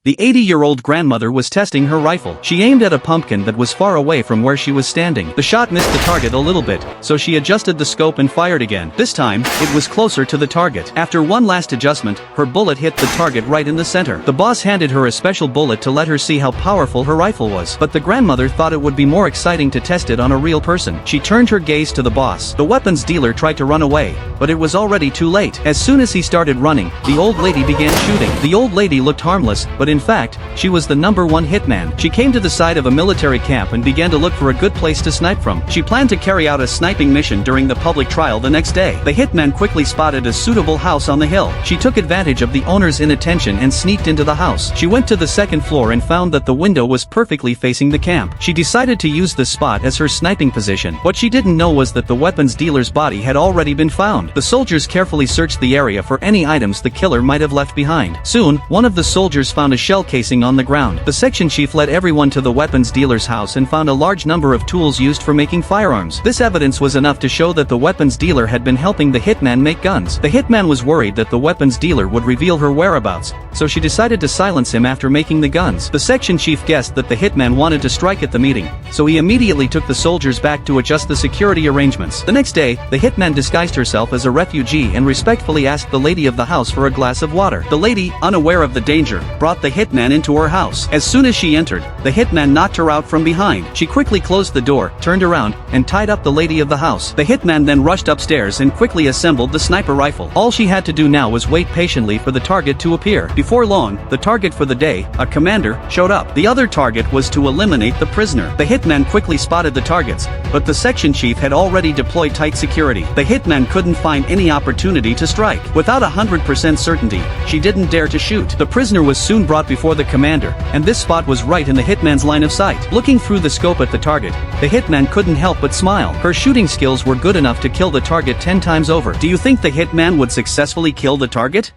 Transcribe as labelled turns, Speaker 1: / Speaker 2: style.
Speaker 1: The 80-year-old grandmother was testing her rifle. She aimed at a pumpkin that was far away from where she was standing. The shot missed the target a little bit, so she adjusted the scope and fired again. This time, it was closer to the target. After one last adjustment, her bullet hit the target right in the center. The boss handed her a special bullet to let her see how powerful her rifle was. But the grandmother thought it would be more exciting to test it on a real person. She turned her gaze to the boss. The weapons dealer tried to run away, but it was already too late. As soon as he started running, the old lady began shooting. The old lady looked harmless, but in fact, she was the #1 hitman. She came to the side of a military camp and began to look for a good place to snipe from. She planned to carry out a sniping mission during the public trial the next day. The hitman quickly spotted a suitable house on the hill. She took advantage of the owner's inattention and sneaked into the house. She went to the second floor and found that the window was perfectly facing the camp. She decided to use the spot as her sniping position. What she didn't know was that the weapons dealer's body had already been found. The soldiers carefully searched the area for any items the killer might have left behind. Soon, one of the soldiers found a shell casing on the ground. The section chief led everyone to the weapons dealer's house and found a large number of tools used for making firearms. This evidence was enough to show that the weapons dealer had been helping the hitman make guns. The hitman was worried that the weapons dealer would reveal her whereabouts, so she decided to silence him after making the guns. The section chief guessed that the hitman wanted to strike at the meeting, so he immediately took the soldiers back to adjust the security arrangements. The next day, the hitman disguised herself as a refugee and respectfully asked the lady of the house for a glass of water. The lady, unaware of the danger, brought the hitman into her house. As soon as she entered, the hitman knocked her out from behind. She quickly closed the door, turned around, and tied up the lady of the house. The hitman then rushed upstairs and quickly assembled the sniper rifle. All she had to do now was wait patiently for the target to appear. Before long, the target for the day, a commander, showed up. The other target was to eliminate the prisoner. The hitman quickly spotted the targets, but the section chief had already deployed tight security. The hitman couldn't find any opportunity to strike. Without 100% certainty, she didn't dare to shoot. The prisoner was soon brought before the commander, and this spot was right in the hitman's line of sight. Looking through the scope at the target, the hitman couldn't help but smile. Her shooting skills were good enough to kill the target 10 times over. Do you think the hitman would successfully kill the target?